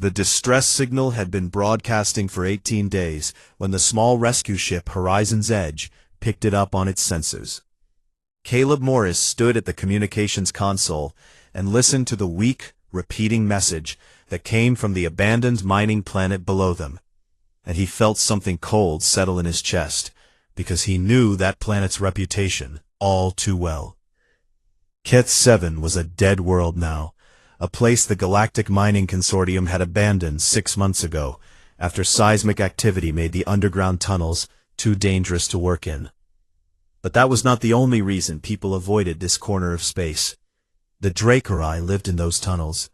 The distress signal had been broadcasting for 18 days when the small rescue ship Horizon's Edge picked it up on its sensors. Caleb Morris stood at the communications console and listened to the weak, repeating message that came from the abandoned mining planet below them, and he felt something cold settle in his chest, because he knew that planet's reputation all too well. Keth 7 was a dead world now, a place the Galactic Mining Consortium had abandoned 6 months ago, after seismic activity made the underground tunnels too dangerous to work in. But that was not the only reason people avoided this corner of space. The Dracorai lived in those tunnels.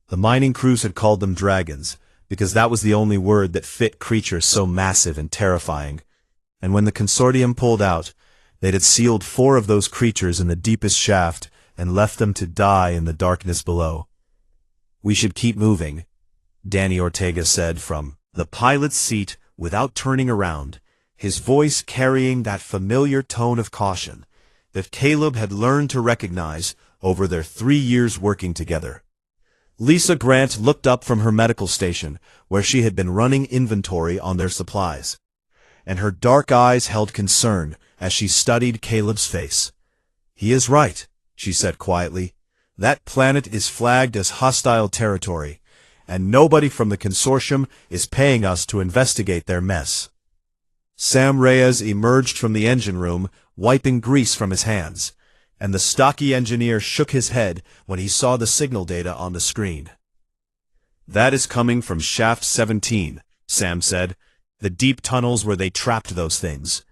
The mining crews had called them dragons, because that was the only word that fit creatures so massive and terrifying. And when the consortium pulled out, they'd had sealed 4 of those creatures in the deepest shaft and left them to die in the darkness below. "We should keep moving," Danny Ortega said from the pilot's seat without turning around, his voice carrying that familiar tone of caution that Caleb had learned to recognize over their 3 years working together. Lisa Grant looked up from her medical station, where she had been running inventory on their supplies, and her dark eyes held concern as she studied Caleb's face. "He is right," she said quietly. "That planet is flagged as hostile territory, and nobody from the consortium is paying us to investigate their mess." Sam Reyes emerged from the engine room, wiping grease from his hands, and the stocky engineer shook his head when he saw the signal data on the screen. "That is coming from Shaft 17, Sam said, "the deep tunnels where they trapped those things."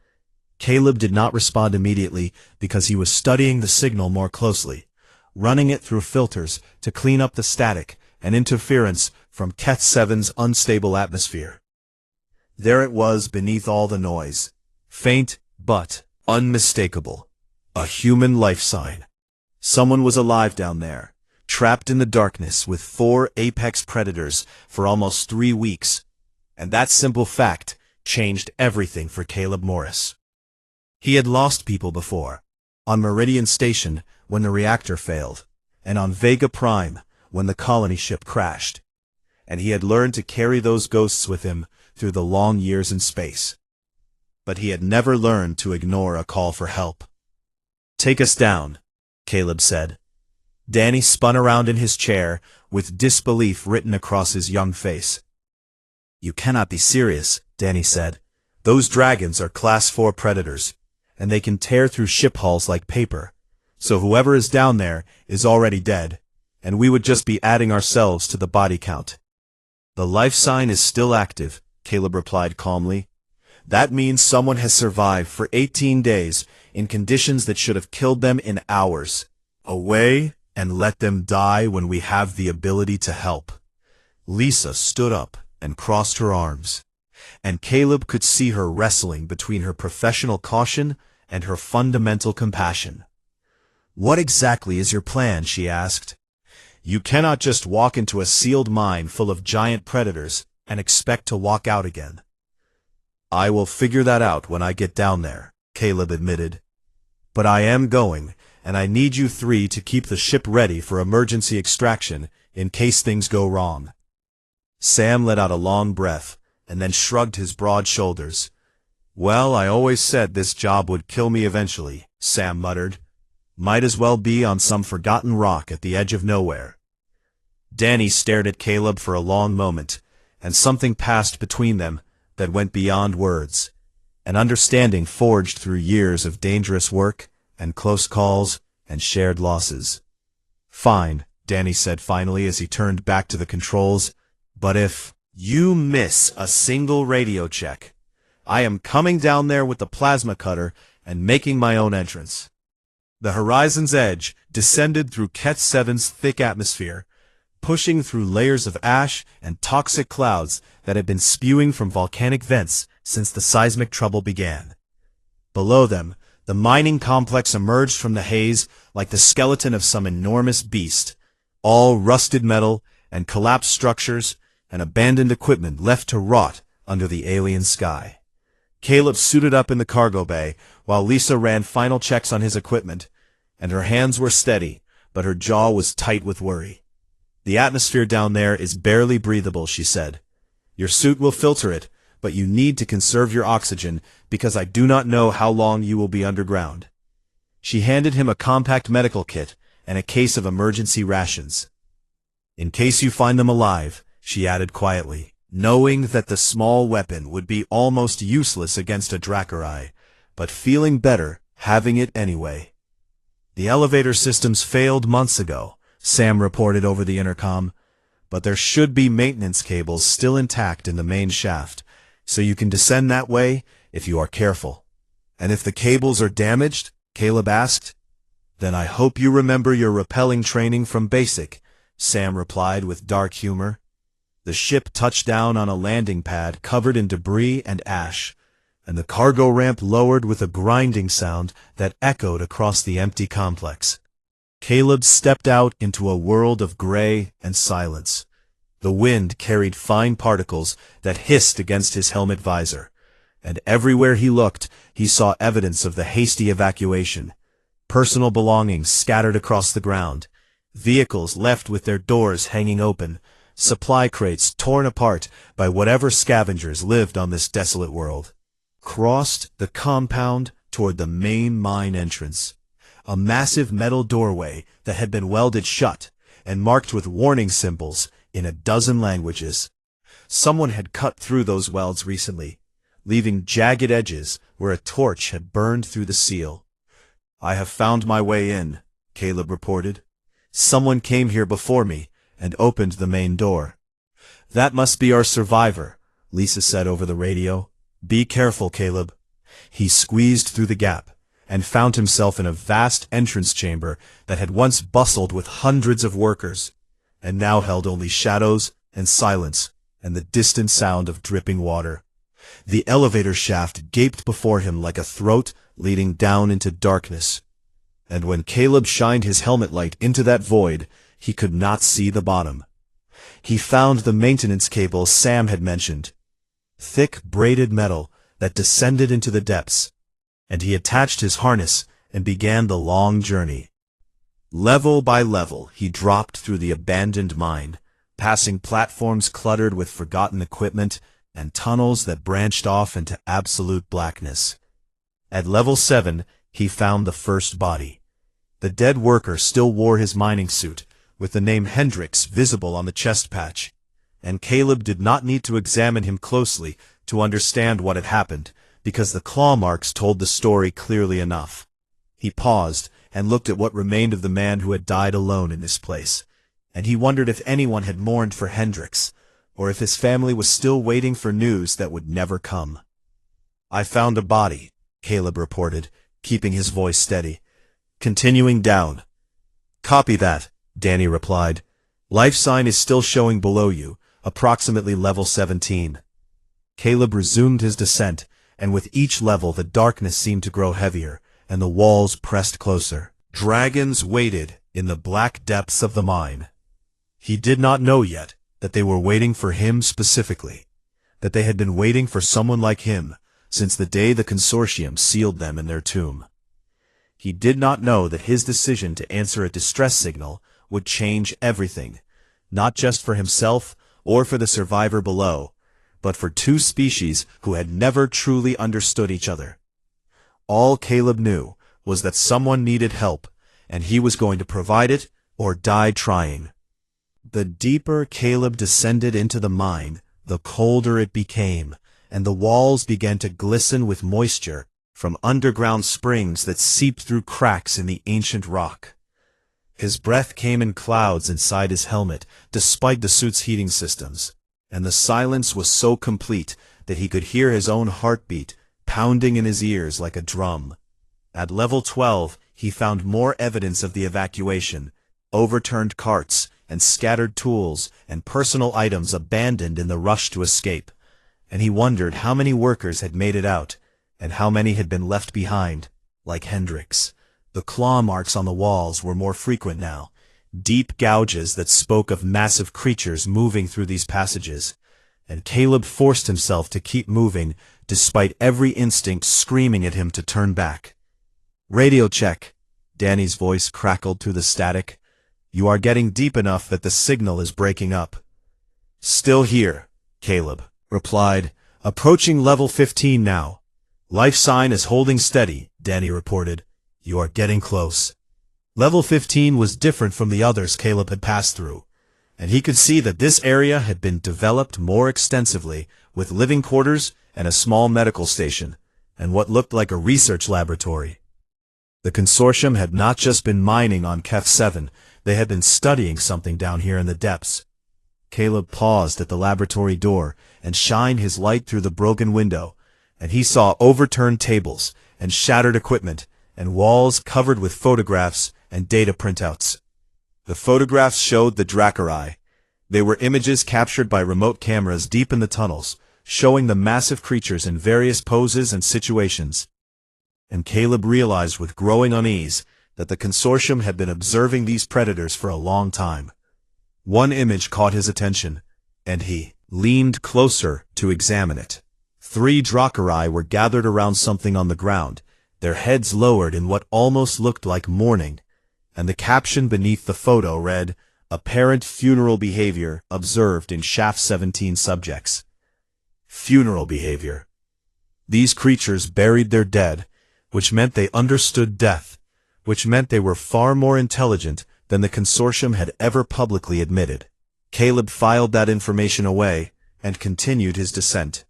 Caleb did not respond immediately because he was studying the signal more closely, running it through filters to clean up the static and interference from Keth 7's unstable atmosphere. There it was beneath all the noise, faint but unmistakable. A human life sign. Someone was alive down there, trapped in the darkness with 4 apex predators for almost 3 weeks, and that simple fact changed everything for Caleb Morris. He had lost people before, on Meridian Station when the reactor failed, and on Vega Prime when the colony ship crashed, and he had learned to carry those ghosts with him through the long years in space. But he had never learned to ignore a call for help. "Take us down," Caleb said. Danny spun around in his chair, with disbelief written across his young face. "You cannot be serious," Danny said. "Those dragons are Class 4 predators, and they can tear through ship hulls like paper. So whoever is down there is already dead, and we would just be adding ourselves to the body count." "The life sign is still active," Caleb replied calmly. "That means someone has survived for 18 days in conditions that should have killed them in hours. Away and let them die when we have the ability to help." Lisa stood up and crossed her arms, and Caleb could see her wrestling between her professional caution and her fundamental compassion. "What exactly is your plan?" she asked. "You cannot just walk into a sealed mine full of giant predators and expect to walk out again." "I will figure that out when I get down there," Caleb admitted. "But I am going, and I need you 3 to keep the ship ready for emergency extraction in case things go wrong." Sam let out a long breath, and then shrugged his broad shoulders. "Well, I always said this job would kill me eventually," Sam muttered. "Might as well be on some forgotten rock at the edge of nowhere." Danny stared at Caleb for a long moment, and something passed between them that went beyond words. An understanding forged through years of dangerous work and close calls and shared losses. "Fine," Danny said finally as he turned back to the controls, "but if you miss a single radio check, I am coming down there with the plasma cutter and making my own entrance." The Horizon's Edge descended through Keth 7's thick atmosphere, pushing through layers of ash and toxic clouds that had been spewing from volcanic vents since the seismic trouble began. Below them, the mining complex emerged from the haze like the skeleton of some enormous beast, all rusted metal and collapsed structures and abandoned equipment left to rot under the alien sky. Caleb suited up in the cargo bay, while Lisa ran final checks on his equipment, and her hands were steady, but her jaw was tight with worry. The atmosphere down there is barely breathable, she said. Your suit will filter it, but you need to conserve your oxygen because I do not know how long you will be underground. She handed him a compact medical kit and a case of emergency rations. In case you find them alive, she added quietly, knowing that the small weapon would be almost useless against a Dracarai, but feeling better having it anyway. The elevator systems failed months ago, Sam reported over the intercom, but there should be maintenance cables still intact in the main shaft, so you can descend that way if you are careful. And if the cables are damaged, Caleb asked, then I hope you remember your rappelling training from basic, Sam replied with dark humor. The ship touched down on a landing pad covered in debris and ash, and the cargo ramp lowered with a grinding sound that echoed across the empty complex. Caleb stepped out into a world of gray and silence. The wind carried fine particles that hissed against his helmet visor, and everywhere he looked, he saw evidence of the hasty evacuation. Personal belongings scattered across the ground, vehicles left with their doors hanging open, supply crates torn apart by whatever scavengers lived on this desolate world. Crossed the compound toward the main mine entrance, a massive metal doorway that had been welded shut and marked with warning symbols in a dozen languages. Someone had cut through those welds recently, leaving jagged edges where a torch had burned through the seal. I have found my way in, Caleb reported. Someone came here before me and opened the main door. That must be our survivor, Lisa said over the radio. Be careful, Caleb. He squeezed through the gap and found himself in a vast entrance chamber that had once bustled with hundreds of workers, and now held only shadows and silence and the distant sound of dripping water. The elevator shaft gaped before him like a throat leading down into darkness, and when Caleb shined his helmet light into that void, he could not see the bottom. He found the maintenance cable Sam had mentioned, thick braided metal that descended into the depths, and he attached his harness and began the long journey. Level by level, he dropped through the abandoned mine, passing platforms cluttered with forgotten equipment and tunnels that branched off into absolute blackness. At level 7, he found the first body. The dead worker still wore his mining suit, with the name Hendrix visible on the chest patch, and Caleb did not need to examine him closely to understand what had happened, because the claw marks told the story clearly enough. He paused and looked at what remained of the man who had died alone in this place, and he wondered if anyone had mourned for Hendrix, or if his family was still waiting for news that would never come. I found a body, Caleb reported, keeping his voice steady. Continuing down. Copy that, Danny replied. Life sign is still showing below you, approximately level 17. Caleb resumed his descent, and with each level the darkness seemed to grow heavier, and the walls pressed closer. Dragons waited in the black depths of the mine. He did not know yet that they were waiting for him specifically, that they had been waiting for someone like him since the day the consortium sealed them in their tomb. He did not know that his decision to answer a distress signal would change everything, not just for himself or for the survivor below, but for two species who had never truly understood each other. All Caleb knew was that someone needed help, and he was going to provide it or die trying. The deeper Caleb descended into the mine, the colder it became, and the walls began to glisten with moisture from underground springs that seeped through cracks in the ancient rock. His breath came in clouds inside his helmet, despite the suit's heating systems, and the silence was so complete that he could hear his own heartbeat pounding in his ears like a drum. At level 12, he found more evidence of the evacuation, overturned carts and scattered tools and personal items abandoned in the rush to escape, and he wondered how many workers had made it out, and how many had been left behind, like Hendrix. The claw marks on the walls were more frequent now, deep gouges that spoke of massive creatures moving through these passages, and Caleb forced himself to keep moving despite every instinct screaming at him to turn back. Radio check, Danny's voice crackled through the static. You are getting deep enough that the signal is breaking up. Still here, Caleb replied. Approaching level 15 now. Life sign is holding steady, Danny reported. You are getting close. Level 15 was different from the others Caleb had passed through, and he could see that this area had been developed more extensively, with living quarters and a small medical station, and what looked like a research laboratory. The consortium had not just been mining on Kef 7, they had been studying something down here in the depths. Caleb paused at the laboratory door and shined his light through the broken window, and he saw overturned tables and shattered equipment and walls covered with photographs and data printouts. The photographs showed the Dracarai. They were images captured by remote cameras deep in the tunnels, showing the massive creatures in various poses and situations. And Caleb realized with growing unease that the consortium had been observing these predators for a long time. One image caught his attention, and he leaned closer to examine it. 3 Dracarai were gathered around something on the ground, their heads lowered in what almost looked like mourning, and the caption beneath the photo read, "Apparent funeral behavior observed in Shaft 17 subjects." Funeral behavior. These creatures buried their dead, which meant they understood death, which meant they were far more intelligent than the consortium had ever publicly admitted. Caleb filed that information away and continued his descent.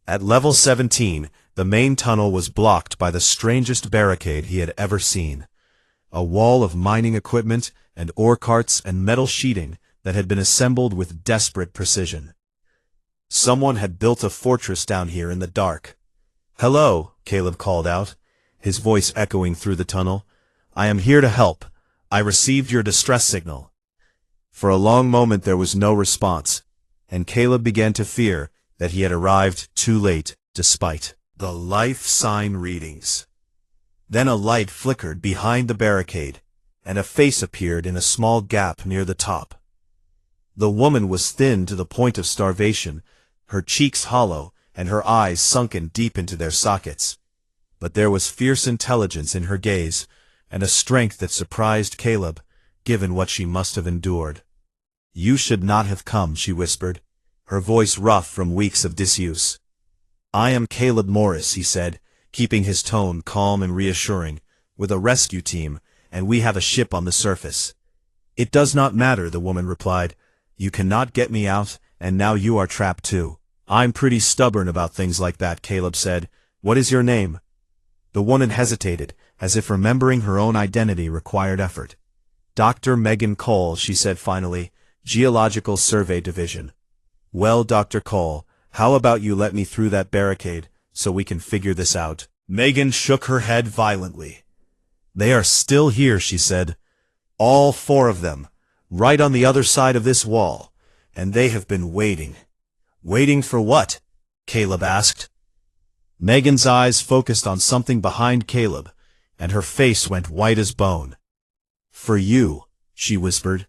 At level 17, the main tunnel was blocked by the strangest barricade he had ever seen. A wall of mining equipment and ore carts and metal sheeting that had been assembled with desperate precision. Someone had built a fortress down here in the dark. "Hello," Caleb called out, his voice echoing through the tunnel. "I am here to help. I received your distress signal." For a long moment there was no response, and Caleb began to fear that he had arrived too late, despite the life sign readings. Then a light flickered behind the barricade, and a face appeared in a small gap near the top. The woman was thin to the point of starvation, her cheeks hollow, and her eyes sunken deep into their sockets. But there was fierce intelligence in her gaze, and a strength that surprised Caleb, given what she must have endured. "You should not have come," she whispered, her voice rough from weeks of disuse. "I am Caleb Morris," he said, keeping his tone calm and reassuring, "with a rescue team, and we have a ship on the surface." "It does not matter," the woman replied. "You cannot get me out, and now you are trapped too." "I'm pretty stubborn about things like that," Caleb said. "What is your name?" The woman hesitated, as if remembering her own identity required effort. "Dr. Megan Cole," she said finally, "Geological Survey Division." "Well, Dr. Cole, how about you let me through that barricade, so we can figure this out?" Megan shook her head violently. "They are still here," she said. "All 4 of them, right on the other side of this wall, and they have been waiting." "Waiting for what?" Caleb asked. Megan's eyes focused on something behind Caleb, and her face went white as bone. "For you," she whispered.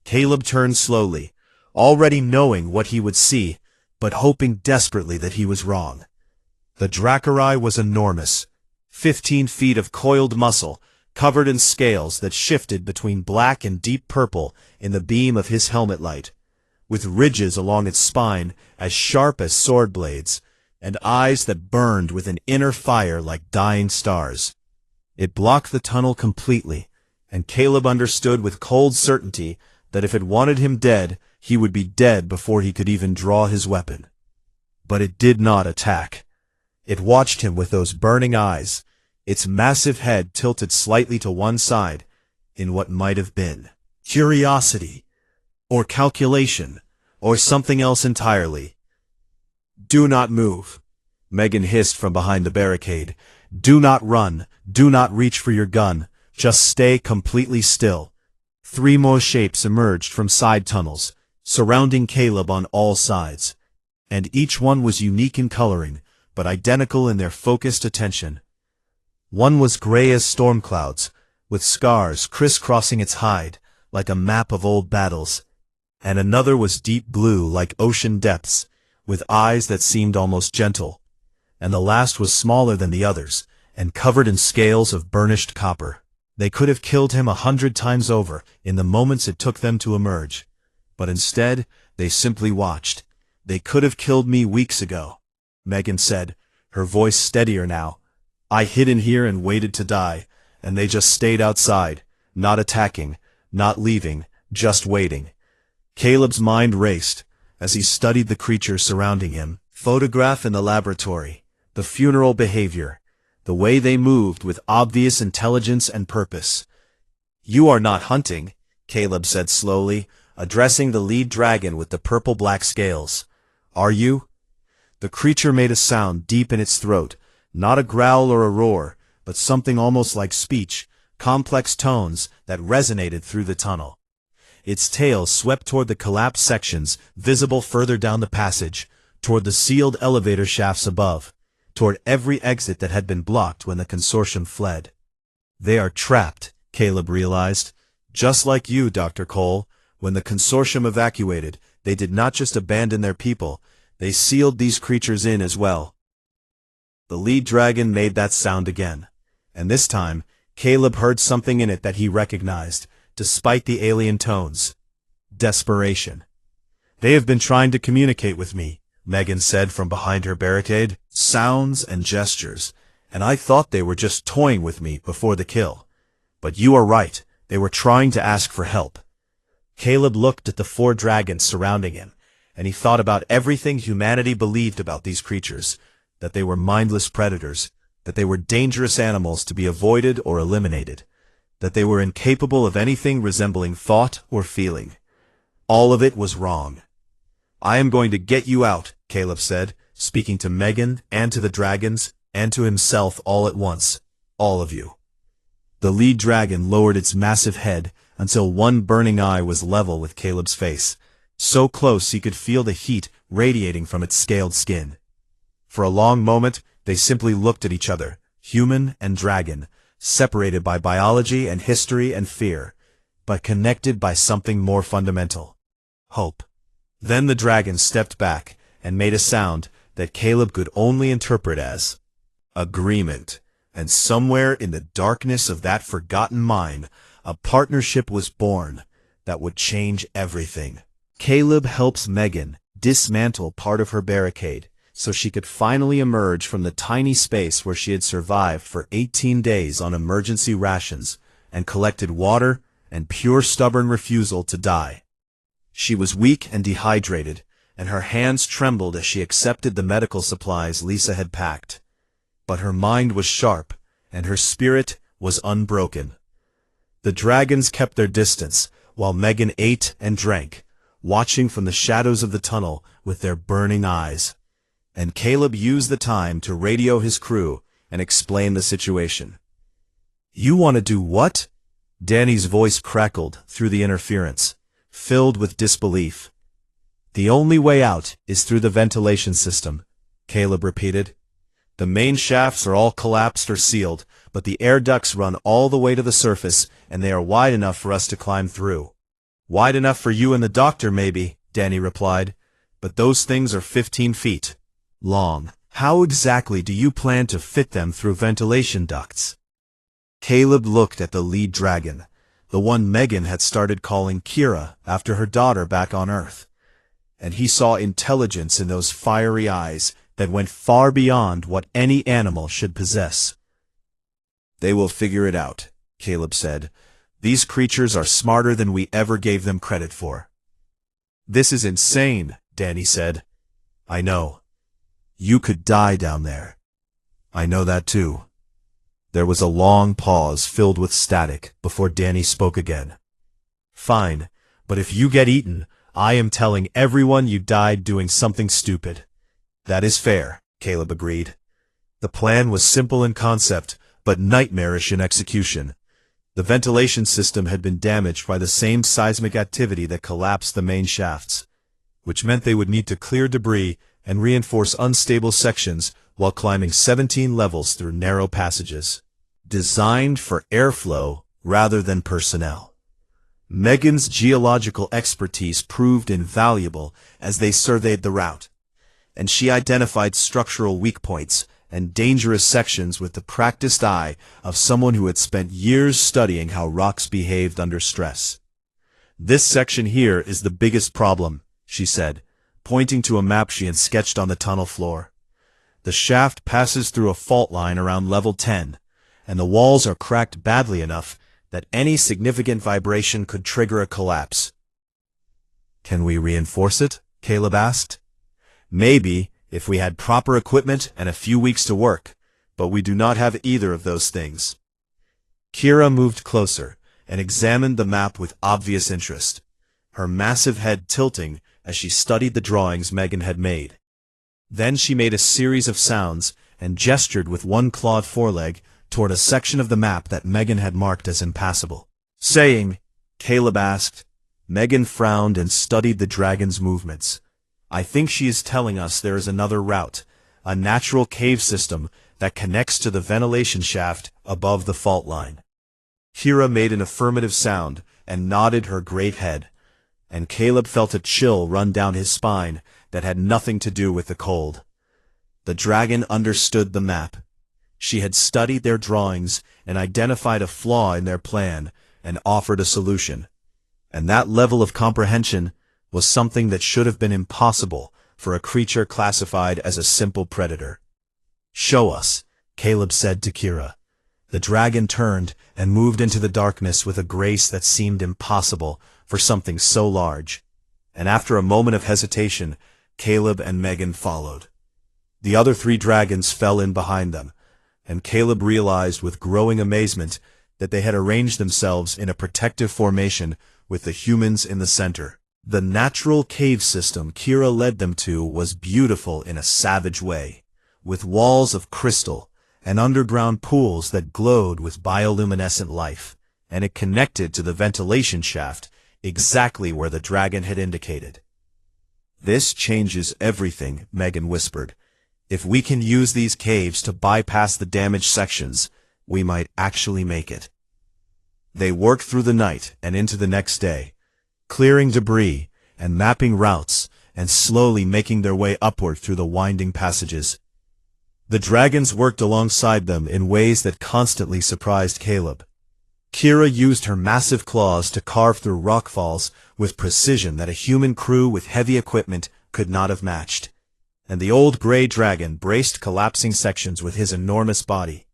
Caleb turned slowly, already knowing what he would see, but hoping desperately that he was wrong. The Dracarai was enormous, 15 feet of coiled muscle, covered in scales that shifted between black and deep purple in the beam of his helmet light, with ridges along its spine as sharp as sword blades, and eyes that burned with an inner fire like dying stars. It blocked the tunnel completely, and Caleb understood with cold certainty that if it wanted him dead, he would be dead before he could even draw his weapon. But it did not attack. It watched him with those burning eyes, its massive head tilted slightly to one side, in what might have been curiosity, or calculation, or something else entirely. "Do not move," Megan hissed from behind the barricade. "Do not run, do not reach for your gun, just stay completely still." 3 more shapes emerged from side tunnels, surrounding Caleb on all sides, and each one was unique in coloring, but identical in their focused attention. One was gray as storm clouds, with scars crisscrossing its hide, like a map of old battles, and another was deep blue like ocean depths, with eyes that seemed almost gentle, and the last was smaller than the others, and covered in scales of burnished copper. They could have killed him 100 times over in the moments it took them to emerge. But instead, they simply watched. They could have killed me weeks ago, Megan said, her voice steadier now. I hid in here and waited to die, and they just stayed outside, not attacking, not leaving, just waiting. Caleb's mind raced as he studied the creatures surrounding him. Photograph in the laboratory, the funeral behavior, the way they moved with obvious intelligence and purpose. You are not hunting, Caleb said slowly, addressing the lead dragon with the purple-black scales. Are you? The creature made a sound deep in its throat, not a growl or a roar, but something almost like speech, complex tones that resonated through the tunnel. Its tail swept toward the collapsed sections, visible further down the passage, toward the sealed elevator shafts above, toward every exit that had been blocked when the consortium fled. They are trapped, Caleb realized. Just like you, Dr. Cole, when the consortium evacuated, they did not just abandon their people, they sealed these creatures in as well. The lead dragon made that sound again, and this time, Caleb heard something in it that he recognized, despite the alien tones. Desperation. They have been trying to communicate with me, Megan said from behind her barricade. Sounds and gestures, and I thought they were just toying with me before the kill. But you are right, they were trying to ask for help. Caleb looked at the 4 dragons surrounding him, and he thought about everything humanity believed about these creatures, that they were mindless predators, that they were dangerous animals to be avoided or eliminated, that they were incapable of anything resembling thought or feeling. All of it was wrong. I am going to get you out, Caleb said, speaking to Megan and to the dragons and to himself all at once. All of you. The lead dragon lowered its massive head until one burning eye was level with Caleb's face, so close he could feel the heat radiating from its scaled skin. For a long moment, they simply looked at each other, human and dragon, separated by biology and history and fear, but connected by something more fundamental. Hope. Then the dragon stepped back and made a sound that Caleb could only interpret as agreement, and somewhere in the darkness of that forgotten mine, a partnership was born that would change everything. Caleb helps Megan dismantle part of her barricade so she could finally emerge from the tiny space where she had survived for 18 days on emergency rations and collected water and pure stubborn refusal to die. She was weak and dehydrated, and her hands trembled as she accepted the medical supplies Lisa had packed. But her mind was sharp, and her spirit was unbroken. The dragons kept their distance, while Megan ate and drank, watching from the shadows of the tunnel with their burning eyes. And Caleb used the time to radio his crew and explain the situation. You want to do what? Danny's voice crackled through the interference, filled with disbelief. The only way out is through the ventilation system, Caleb repeated. The main shafts are all collapsed or sealed, but the air ducts run all the way to the surface, and they are wide enough for us to climb through. Wide enough for you and the doctor, maybe, Danny replied, but those things are 15 feet long. How exactly do you plan to fit them through ventilation ducts? Caleb looked at the lead dragon, the one Megan had started calling Kira after her daughter back on Earth, and he saw intelligence in those fiery eyes that went far beyond what any animal should possess. They will figure it out, Caleb said. These creatures are smarter than we ever gave them credit for. This is insane, Danny said. I know. You could die down there. I know that too. There was a long pause filled with static before Danny spoke again. Fine, but if you get eaten, I am telling everyone you died doing something stupid. That is fair, Caleb agreed. The plan was simple in concept, but nightmarish in execution. The ventilation system had been damaged by the same seismic activity that collapsed the main shafts, which meant they would need to clear debris and reinforce unstable sections while climbing 17 levels through narrow passages, designed for airflow rather than personnel. Megan's geological expertise proved invaluable as they surveyed the route, and she identified structural weak points and dangerous sections with the practiced eye of someone who had spent years studying how rocks behaved under stress. "This section here is the biggest problem," she said, pointing to a map she had sketched on the tunnel floor. "The shaft passes through a fault line around level 10, and the walls are cracked badly enough that any significant vibration could trigger a collapse." "Can we reinforce it?" Caleb asked. "Maybe, if we had proper equipment and a few weeks to work, but we do not have either of those things." Kira moved closer and examined the map with obvious interest, her massive head tilting as she studied the drawings Megan had made. Then she made a series of sounds and gestured with one clawed foreleg toward a section of the map that Megan had marked as impassable. "Saying," Caleb asked. Megan frowned and studied the dragon's movements. "I think she is telling us there is another route, a natural cave system that connects to the ventilation shaft above the fault line." Kira made an affirmative sound and nodded her great head, and Caleb felt a chill run down his spine that had nothing to do with the cold. The dragon understood the map. She had studied their drawings and identified a flaw in their plan and offered a solution. And that level of comprehension was something that should have been impossible for a creature classified as a simple predator. "Show us," Caleb said to Kira. The dragon turned and moved into the darkness with a grace that seemed impossible for something so large. And after a moment of hesitation, Caleb and Megan followed. The other 3 dragons fell in behind them, and Caleb realized with growing amazement that they had arranged themselves in a protective formation with the humans in the center. The natural cave system Kira led them to was beautiful in a savage way, with walls of crystal and underground pools that glowed with bioluminescent life, and it connected to the ventilation shaft exactly where the dragon had indicated. "This changes everything," Megan whispered. "If we can use these caves to bypass the damaged sections, we might actually make it." They worked through the night and into the next day, clearing debris and mapping routes and slowly making their way upward through the winding passages. The dragons worked alongside them in ways that constantly surprised Caleb. Kira used her massive claws to carve through rockfalls with precision that a human crew with heavy equipment could not have matched, and the old gray dragon braced collapsing sections with his enormous body,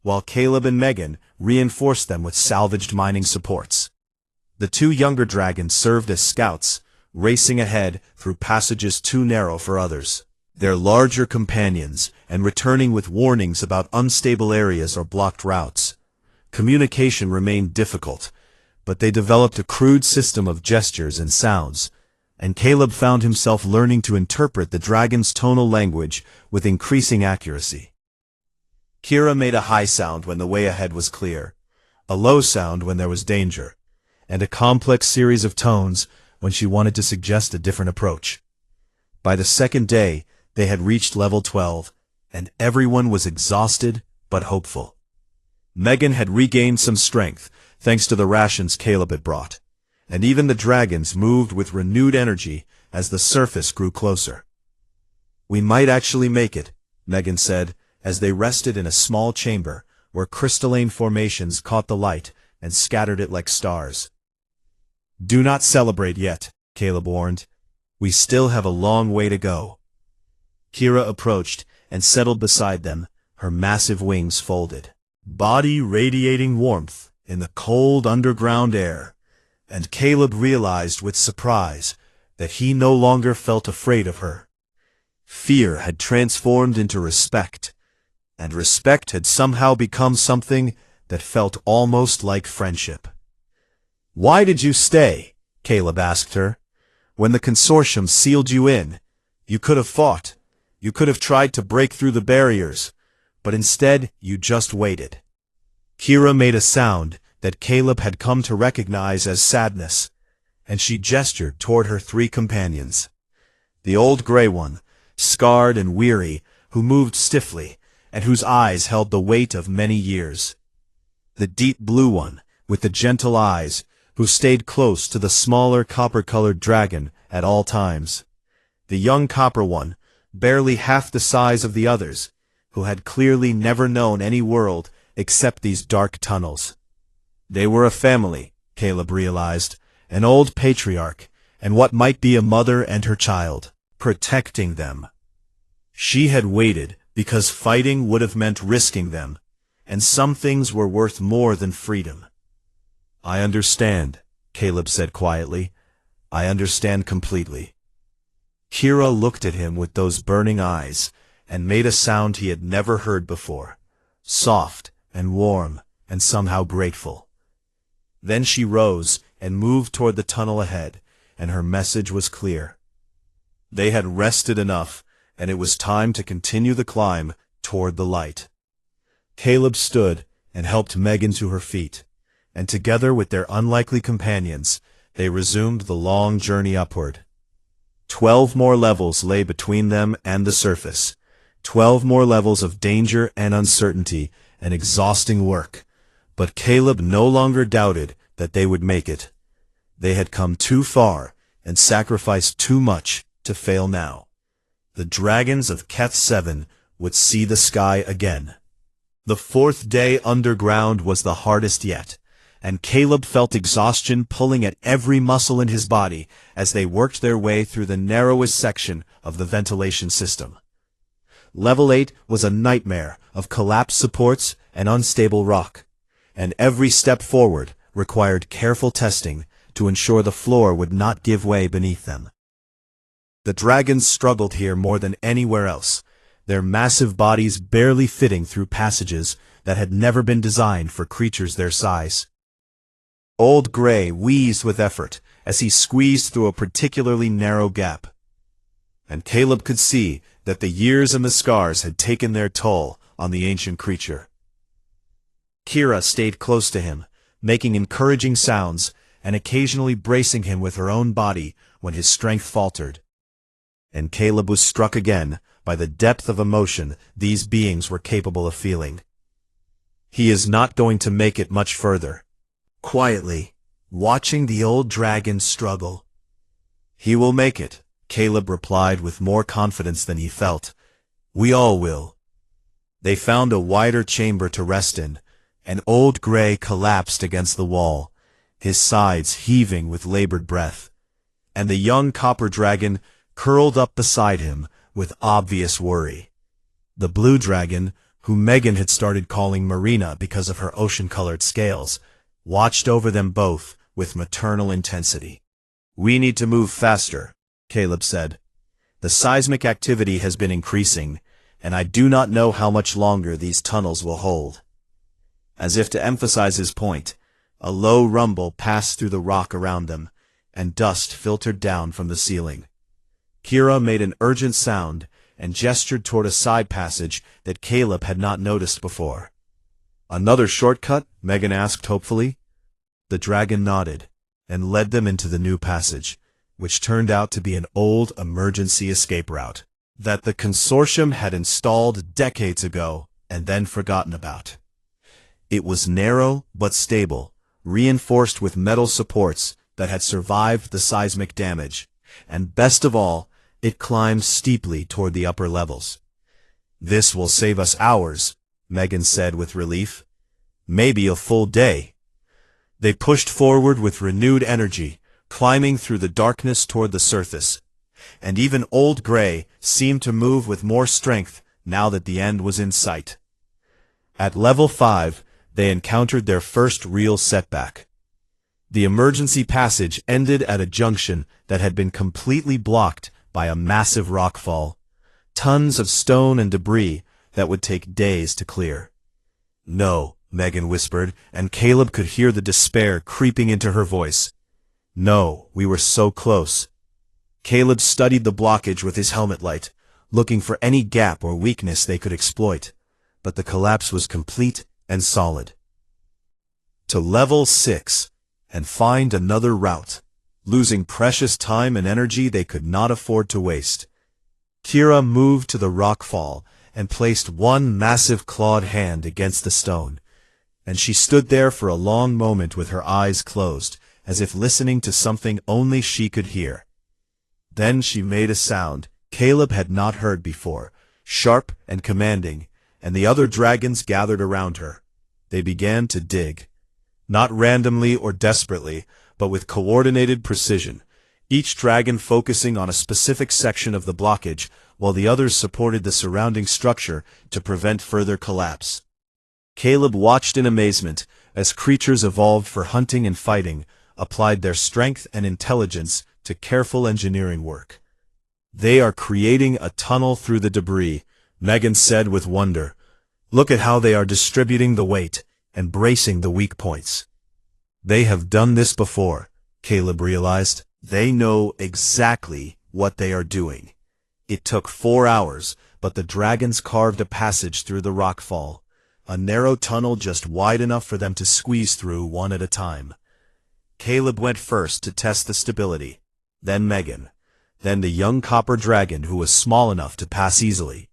while Caleb and Megan reinforced them with salvaged mining supports. The 2 younger dragons served as scouts, racing ahead through passages too narrow for others, their larger companions, and returning with warnings about unstable areas or blocked routes. Communication remained difficult, but they developed a crude system of gestures and sounds, and Caleb found himself learning to interpret the dragon's tonal language with increasing accuracy. Kira made a high sound when the way ahead was clear, a low sound when there was danger, and a complex series of tones when she wanted to suggest a different approach. By the second day, they had reached level 12, and everyone was exhausted but hopeful. Megan had regained some strength, thanks to the rations Caleb had brought, and even the dragons moved with renewed energy as the surface grew closer. "We might actually make it," Megan said, as they rested in a small chamber where crystalline formations caught the light and scattered it like stars. "Do not celebrate yet," Caleb warned. "We still have a long way to go." Kira approached and settled beside them, her massive wings folded, body radiating warmth in the cold underground air, and Caleb realized with surprise that he no longer felt afraid of her. Fear had transformed into respect, and respect had somehow become something that felt almost like friendship. "Why did you stay?" Caleb asked her. "When the consortium sealed you in, you could have fought. You could have tried to break through the barriers, but instead you just waited." Kira made a sound that Caleb had come to recognize as sadness, and she gestured toward her 3 companions. The old gray one, scarred and weary, who moved stiffly, and whose eyes held the weight of many years. The deep blue one, with the gentle eyes, who stayed close to the smaller copper-colored dragon at all times. The young copper one, barely half the size of the others, who had clearly never known any world except these dark tunnels. They were a family, Caleb realized, an old patriarch, and what might be a mother and her child, protecting them. She had waited because fighting would have meant risking them, and some things were worth more than freedom. I understand, Caleb said quietly. I understand completely. Kira looked at him with those burning eyes, and made a sound he had never heard before, soft and warm and somehow grateful. Then she rose and moved toward the tunnel ahead, and her message was clear. They had rested enough, and it was time to continue the climb toward the light. Caleb stood and helped Megan to her feet, and together with their unlikely companions, they resumed the long journey upward. 12 more levels lay between them and the surface. 12 more levels of danger and uncertainty and exhausting work. But Caleb no longer doubted that they would make it. They had come too far and sacrificed too much to fail now. The dragons of Keth 7 would see the sky again. The 4th day underground was the hardest yet, and Caleb felt exhaustion pulling at every muscle in his body as they worked their way through the narrowest section of the ventilation system. Level 8 was a nightmare of collapsed supports and unstable rock, and every step forward required careful testing to ensure the floor would not give way beneath them. The dragons struggled here more than anywhere else, their massive bodies barely fitting through passages that had never been designed for creatures their size. Old Grey wheezed with effort as he squeezed through a particularly narrow gap, and Caleb could see that the years and the scars had taken their toll on the ancient creature. Kira stayed close to him, making encouraging sounds and occasionally bracing him with her own body when his strength faltered. And Caleb was struck again by the depth of emotion these beings were capable of feeling. He is not going to make it much further. Quietly, watching the old dragon struggle. He will make it, Caleb replied with more confidence than he felt. We all will. They found a wider chamber to rest in, and Old Grey collapsed against the wall, his sides heaving with labored breath, and the young copper dragon curled up beside him with obvious worry. The blue dragon, who Megan had started calling Marina because of her ocean-colored scales, watched over them both with maternal intensity. We need to move faster, Caleb said. The seismic activity has been increasing, and I do not know how much longer these tunnels will hold. As if to emphasize his point, a low rumble passed through the rock around them, and dust filtered down from the ceiling. Kira made an urgent sound and gestured toward a side passage that Caleb had not noticed before. Another shortcut? Megan asked hopefully. The dragon nodded and led them into the new passage, which turned out to be an old emergency escape route that the consortium had installed decades ago and then forgotten about. It was narrow but stable, reinforced with metal supports that had survived the seismic damage, and best of all, it climbed steeply toward the upper levels. This will save us hours, Megan said with relief. Maybe a full day. They pushed forward with renewed energy, climbing through the darkness toward the surface, and even Old Grey seemed to move with more strength now that the end was in sight. At level 5, they encountered their first real setback. The emergency passage ended at a junction that had been completely blocked by a massive rockfall, tons of stone and debris that would take days to clear. No, Megan whispered, and Caleb could hear the despair creeping into her voice. No, we were so close. Caleb studied the blockage with his helmet light, looking for any gap or weakness they could exploit, but the collapse was complete and solid. To level 6, and find another route, losing precious time and energy they could not afford to waste. Kira moved to the rockfall and placed one massive clawed hand against the stone, and she stood there for a long moment with her eyes closed, as if listening to something only she could hear. Then she made a sound Caleb had not heard before, sharp and commanding, and the other dragons gathered around her. They began to dig. Not randomly or desperately, but with coordinated precision, each dragon focusing on a specific section of the blockage, while the others supported the surrounding structure to prevent further collapse. Caleb watched in amazement as creatures evolved for hunting and fighting, applied their strength and intelligence to careful engineering work. "They are creating a tunnel through the debris," Megan said with wonder. "Look at how they are distributing the weight and bracing the weak points." They have done this before, Caleb realized. They know exactly what they are doing. It took 4 hours, but the dragons carved a passage through the rockfall, a narrow tunnel just wide enough for them to squeeze through one at a time. Caleb went first to test the stability, then Megan, then the young copper dragon who was small enough to pass easily,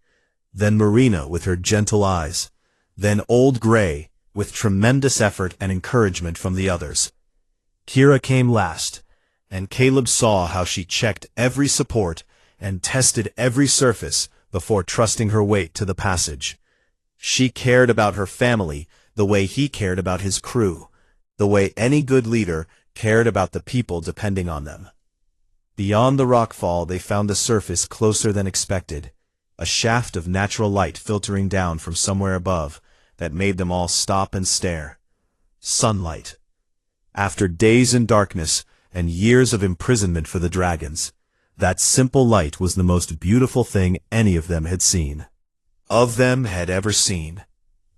then Marina with her gentle eyes, then Old Gray, with tremendous effort and encouragement from the others. Kira came last, and Caleb saw how she checked every support and tested every surface before trusting her weight to the passage. She cared about her family the way he cared about his crew, the way any good leader cared about the people depending on them. Beyond the rockfall, they found the surface closer than expected, a shaft of natural light filtering down from somewhere above that made them all stop and stare. Sunlight. After days in darkness and years of imprisonment for the dragons, that simple light was the most beautiful thing any of them had seen. Had ever seen.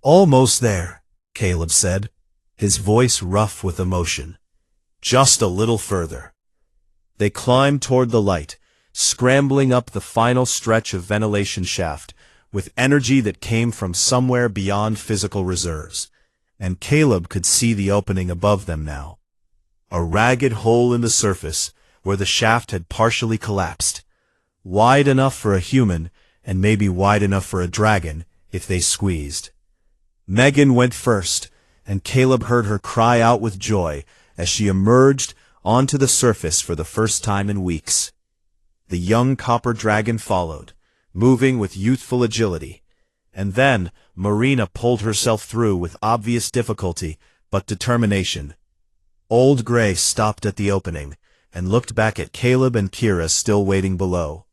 "Almost there," Caleb said, his voice rough with emotion. "Just a little further." They climbed toward the light, scrambling up the final stretch of ventilation shaft, with energy that came from somewhere beyond physical reserves, and Caleb could see the opening above them now. A ragged hole in the surface where the shaft had partially collapsed, wide enough for a human and maybe wide enough for a dragon if they squeezed. Megan went first, and Caleb heard her cry out with joy as she emerged onto the surface for the first time in weeks. The young copper dragon followed, moving with youthful agility, and then Marina pulled herself through with obvious difficulty but determination. Old Gray stopped at the opening and looked back at Caleb and Kira still waiting below.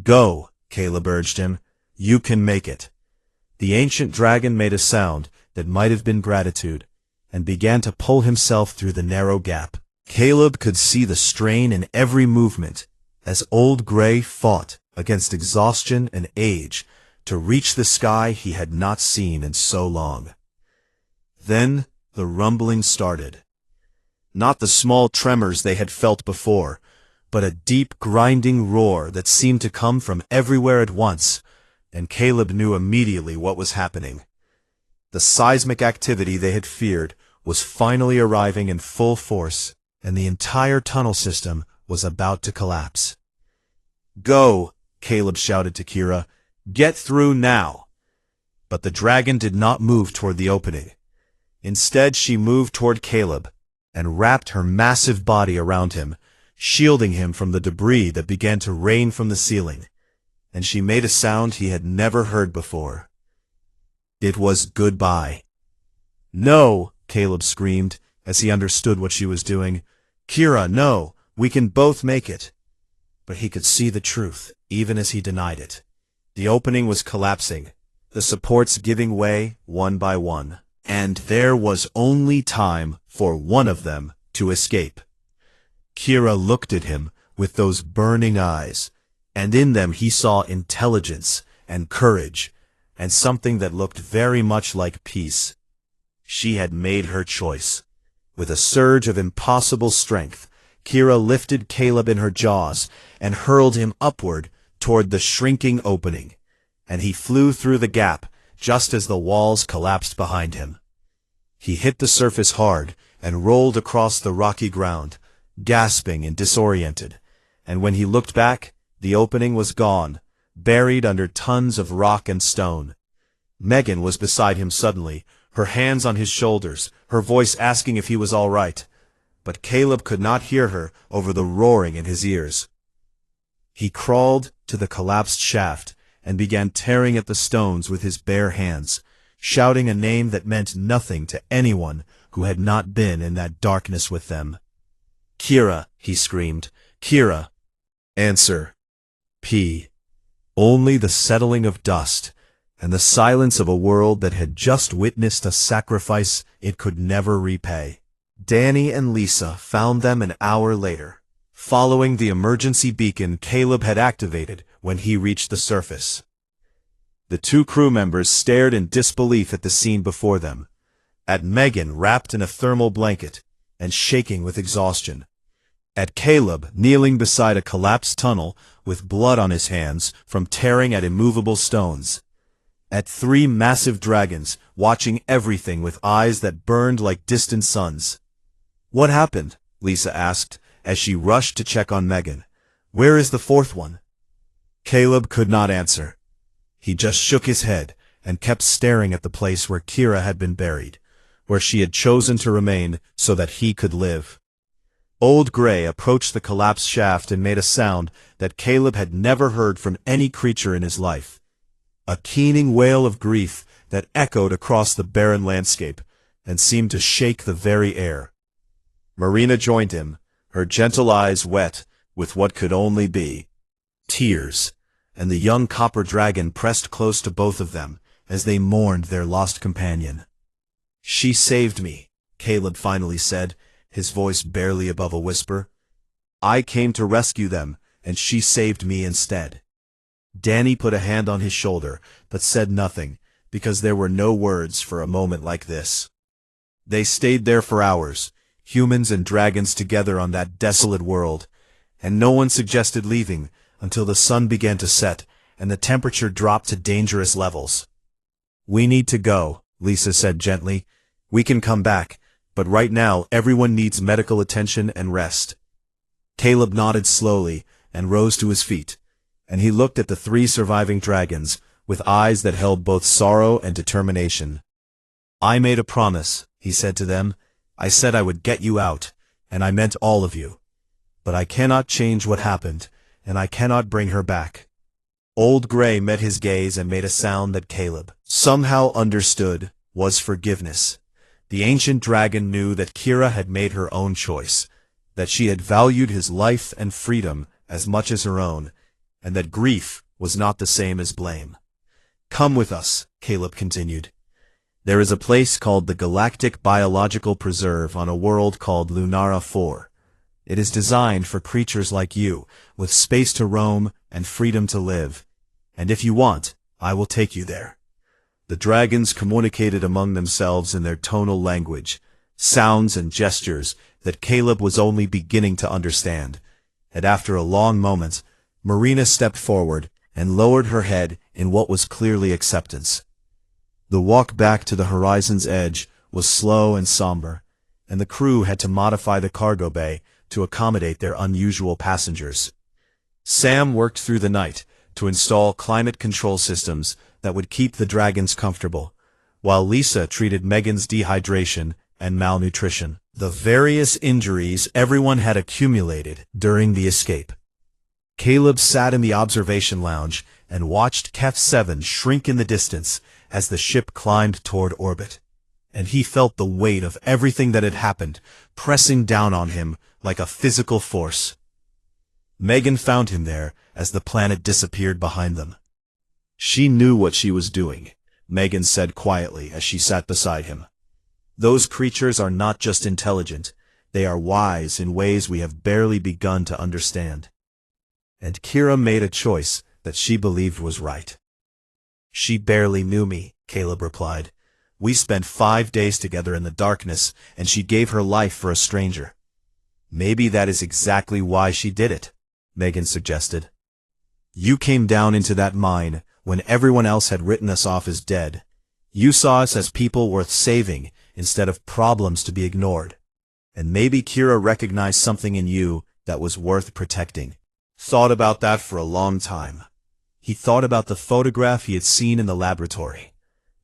"Go," Caleb urged him. "You can make it." The ancient dragon made a sound that might have been gratitude, and began to pull himself through the narrow gap. Caleb could see the strain in every movement as Old Gray fought against exhaustion and age to reach the sky he had not seen in so long. Then the rumbling started. Not the small tremors they had felt before, but a deep grinding roar that seemed to come from everywhere at once, and Caleb knew immediately what was happening. The seismic activity they had feared was finally arriving in full force, and the entire tunnel system was about to collapse. "Go," Caleb shouted to Kira. "Get through now." But the dragon did not move toward the opening. Instead, she moved toward Caleb and wrapped her massive body around him, shielding him from the debris that began to rain from the ceiling, and she made a sound he had never heard before. It was goodbye. "No," Caleb screamed as he understood what she was doing. "Kira, no, we can both make it." But he could see the truth, even as he denied it. The opening was collapsing, the supports giving way one by one, and there was only time for one of them to escape. Kira looked at him with those burning eyes, and in them he saw intelligence and courage, and something that looked very much like peace. She had made her choice. With a surge of impossible strength, Kira lifted Caleb in her jaws and hurled him upward toward the shrinking opening, and he flew through the gap just as the walls collapsed behind him. He hit the surface hard and rolled across the rocky ground, gasping and disoriented, and when he looked back, the opening was gone, buried under tons of rock and stone. Megan was beside him suddenly, her hands on his shoulders, her voice asking if he was all right, but Caleb could not hear her over the roaring in his ears. He crawled to the collapsed shaft and began tearing at the stones with his bare hands, shouting a name that meant nothing to anyone who had not been in that darkness with them. "Kira," he screamed. "Kira." Answer. P. Only the settling of dust, and the silence of a world that had just witnessed a sacrifice it could never repay. Danny and Lisa found them an hour later, following the emergency beacon Caleb had activated when he reached the surface. The two crew members stared in disbelief at the scene before them, at Megan wrapped in a thermal blanket and shaking with exhaustion, at Caleb kneeling beside a collapsed tunnel with blood on his hands from tearing at immovable stones, at three massive dragons watching everything with eyes that burned like distant suns. "What happened?" Lisa asked as she rushed to check on Megan. "Where is the fourth one?" Caleb could not answer. He just shook his head and kept staring at the place where Kira had been buried, where she had chosen to remain so that he could live. Old Gray approached the collapsed shaft and made a sound that Caleb had never heard from any creature in his life, a keening wail of grief that echoed across the barren landscape and seemed to shake the very air. Marina joined him, her gentle eyes wet with what could only be tears, and the young copper dragon pressed close to both of them as they mourned their lost companion. "She saved me," Caleb finally said, his voice barely above a whisper. "I came to rescue them, and she saved me instead." Danny put a hand on his shoulder, but said nothing, because there were no words for a moment like this. They stayed there for hours, humans and dragons together on that desolate world, and no one suggested leaving until the sun began to set and the temperature dropped to dangerous levels. "We need to go," Lisa said gently. "We can come back, but right now everyone needs medical attention and rest." Caleb nodded slowly and rose to his feet, and he looked at the three surviving dragons with eyes that held both sorrow and determination. "I made a promise," he said to them. "I said I would get you out, and I meant all of you. But I cannot change what happened, and I cannot bring her back." Old Gray met his gaze and made a sound that Caleb somehow understood was forgiveness. The ancient dragon knew that Kira had made her own choice, that she had valued his life and freedom as much as her own, and that grief was not the same as blame. "Come with us," Caleb continued. "There is a place called the Galactic Biological Preserve on a world called Lunara 4. It is designed for creatures like you, with space to roam and freedom to live. And if you want, I will take you there." The dragons communicated among themselves in their tonal language, sounds and gestures that Caleb was only beginning to understand, and after a long moment, Marina stepped forward and lowered her head in what was clearly acceptance. The walk back to the horizon's edge was slow and somber, and the crew had to modify the cargo bay to accommodate their unusual passengers. Sam worked through the night to install climate control systems that would keep the dragons comfortable, while Lisa treated Megan's dehydration and malnutrition, the various injuries everyone had accumulated during the escape. Caleb sat in the observation lounge and watched Kef 7 shrink in the distance as the ship climbed toward orbit, and he felt the weight of everything that had happened pressing down on him like a physical force. Megan found him there as the planet disappeared behind them. "She knew what she was doing," Megan said quietly as she sat beside him. "Those creatures are not just intelligent, they are wise in ways we have barely begun to understand." And Kira made a choice that she believed was right. "She barely knew me," Caleb replied. "We spent 5 days together in the darkness, and she gave her life for a stranger." "Maybe that is exactly why she did it," Megan suggested. "You came down into that mine when everyone else had written us off as dead. You saw us as people worth saving instead of problems to be ignored. And maybe Kira recognized something in you that was worth protecting." Thought about that for a long time. He thought about the photograph he had seen in the laboratory.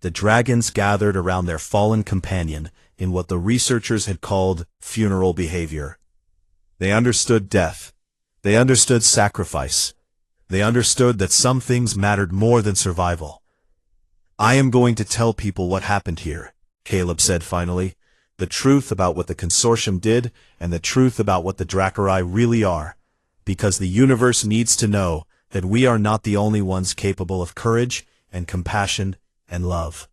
The dragons gathered around their fallen companion in what the researchers had called funeral behavior. They understood death. They understood sacrifice. They understood that some things mattered more than survival. "I am going to tell people what happened here," Caleb said finally. "The truth about what the consortium did, and the truth about what the Drakkari really are. Because the universe needs to know that we are not the only ones capable of courage and compassion and love."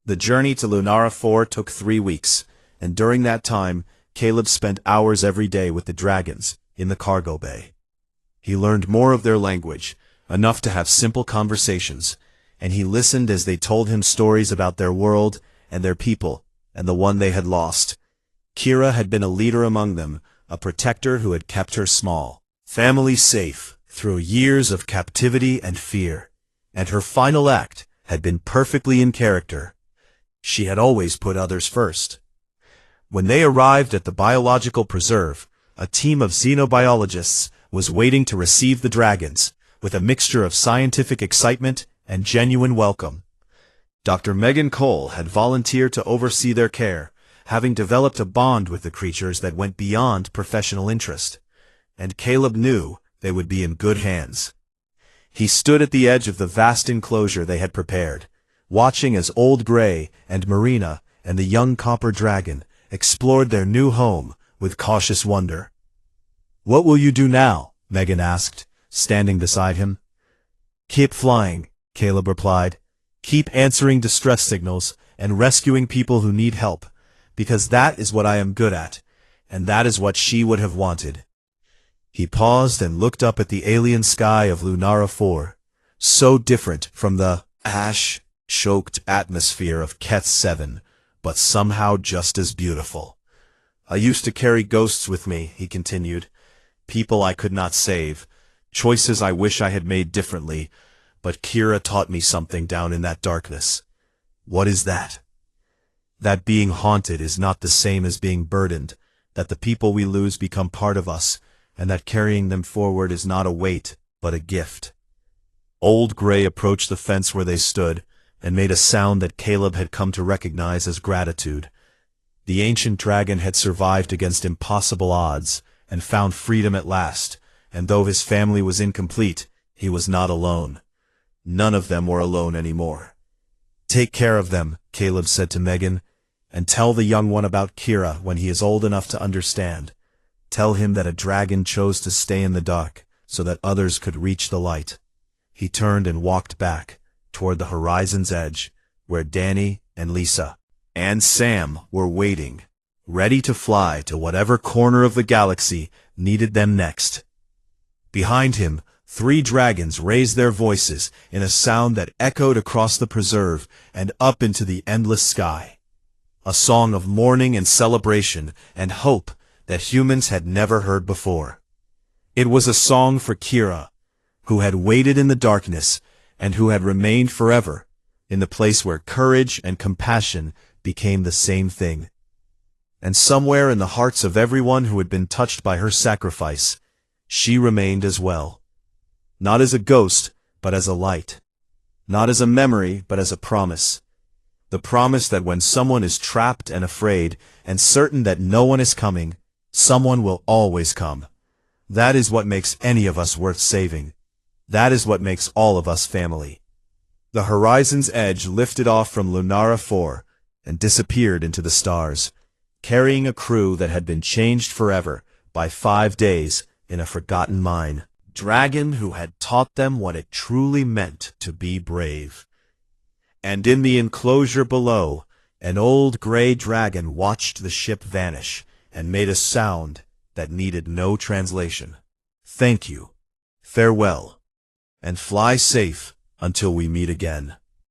The journey to Lunara 4 took 3 weeks, and during that time, Caleb spent hours every day with the dragons in the cargo bay. He learned more of their language, enough to have simple conversations, and he listened as they told him stories about their world and their people and the one they had lost. Kira had been a leader among them, a protector who had kept her small family safe through years of captivity and fear, and her final act had been perfectly in character. She had always put others first. When they arrived at the biological preserve, a team of xenobiologists was waiting to receive the dragons, with a mixture of scientific excitement and genuine welcome. Dr. Megan Cole had volunteered to oversee their care, having developed a bond with the creatures that went beyond professional interest, and Caleb knew they would be in good hands. He stood at the edge of the vast enclosure they had prepared, watching as Old Grey and Marina and the young copper dragon explored their new home with cautious wonder. "What will you do now?" Megan asked, standing beside him. "Keep flying," Caleb replied. "Keep answering distress signals and rescuing people who need help, because that is what I am good at, and that is what she would have wanted." He paused and looked up at the alien sky of Lunara 4, so different from the ash-choked atmosphere of Keth 7, but somehow just as beautiful. "I used to carry ghosts with me," he continued. "People I could not save, choices I wish I had made differently, but Kira taught me something down in that darkness." "What is that?" "That being haunted is not the same as being burdened, that the people we lose become part of us, and that carrying them forward is not a weight, but a gift." Old Grey approached the fence where they stood, and made a sound that Caleb had come to recognize as gratitude. The ancient dragon had survived against impossible odds, and found freedom at last, and though his family was incomplete, he was not alone. None of them were alone anymore. "Take care of them," Caleb said to Megan, "and tell the young one about Kira when he is old enough to understand. Tell him that a dragon chose to stay in the dark so that others could reach the light." He turned and walked back toward the horizon's edge, where Danny and Lisa and Sam were waiting, ready to fly to whatever corner of the galaxy needed them next. Behind him, 3 dragons raised their voices in a sound that echoed across the preserve and up into the endless sky. A song of mourning and celebration and hope that humans had never heard before. It was a song for Kira, who had waited in the darkness and who had remained forever in the place where courage and compassion became the same thing. And somewhere in the hearts of everyone who had been touched by her sacrifice, she remained as well. Not as a ghost, but as a light. Not as a memory, but as a promise. The promise that when someone is trapped and afraid, and certain that no one is coming, someone will always come. That is what makes any of us worth saving. That is what makes all of us family. The horizon's edge lifted off from Lunara 4 and disappeared into the stars, carrying a crew that had been changed forever by 5 days in a forgotten mine. Dragon who had taught them what it truly meant to be brave. And in the enclosure below, an old gray dragon watched the ship vanish and made a sound that needed no translation. "Thank you, farewell, and fly safe until we meet again."